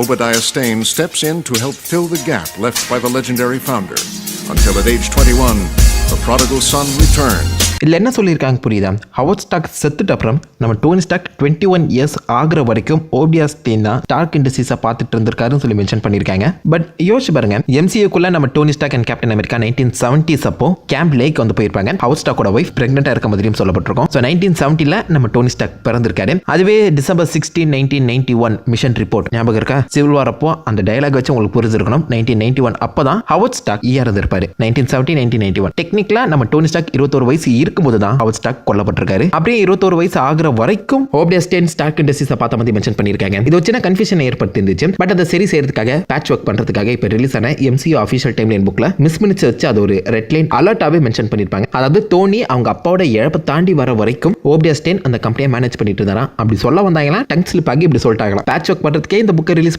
Obadiah Stane steps in to help fill the gap left by the legendary founder. Until at age 21, the prodigal son returns. இதில் என்ன சொல்லியிருக்காங்க புரியுதா? ஹவர்ட் Stark செத்துட்டு அப்புறம் நம்ம Tony Stark 21 years ஆகிற வரைக்கும் ஓபியா ஸ்டேன் தான் ஸ்டார்க் இண்டஸ்ட்ரீஸை பார்த்துட்டு இருந்திருக்காருன்னு சொல்லி மென்ஷன் பண்ணியிருக்காங்க. பட் யோசிச்சு பாருங்க, எம்சிஏக்குள்ள நம்ம Tony Stark and captain America 1970s அப்போ கேம்ப் லேக் வந்து போயிருப்பாங்க. ஹவர்ட் ஸ்டார்க்கோட ஒய்ஃப் பிரெக்னெண்டா இருக்க மாதிரியும் சொல்லப்பட்டிருக்கும். ஸோ 1970ல நம்ம டோனி ஸ்டார்க் பிறந்திருக்காரு. அதுவே டிசம்பர் 16, 1991 மிஷன் ரிப்போர்ட் ஞாபகம் இருக்கா? சிவில் வார் அப்போ அந்த டயலாக் வச்சு உங்களுக்கு புரிஞ்சிருக்கணும். 1991 அப்பதான் ஹவர்ட் ஸ்டார்க் இறந்திருப்பாரு. 1970, 1991 டெக்னிக்கலா நம்ம டோனி ஸ்டார்க் 21 வயசு இருக்கும்போது தான் ஹவர்ட் ஸ்டார்க் கொல்லப்பட்டிருக்காரு. அப்படியே 21 வயசு ஆகிற வரைக்கும் ஓபியா ஸ்டேன் ஸ்டார்க் இண்டஸ்ட்ரீஸை பார்த்த மாதிரி மென்ஷன் பண்ணியிருக்காங்க. இது வச்சு கன்ஃபியூஷன் ஏற்படுத்திருந்துச்சு. பட் அதை சரி செய்யறதுக்காக பேட்ச் ஒர்க் பண்றதுக்காக இப்போ ரிலீஸ் ஆன MCU ஆஃபிஷியல் டைம்லைன் புக்ல மிஸ் மினிட்ஸ் வச்சு அது ஒரு ரெட் லைன் அலர்ட்டாவே மென்ஷன் பண்ணிருப்பாங்க. அதாவது டோனி அவங்க அப்பாவோட இழப்பை தாண்டி வர வரைக்கும் ஓபியா ஸ்டேன் அந்த கம்பெனியை மேனேஜ் பண்ணிட்டு இருந்தாரா அப்படி சொல்ல வந்தாங்களா டங் ஸ்லிப் ஆகி இப்படி சொல்லிட்டாங்களா. பேட்ச் ஒர்க் பண்றதுக்கே இந்த புக்கை ரிலீஸ்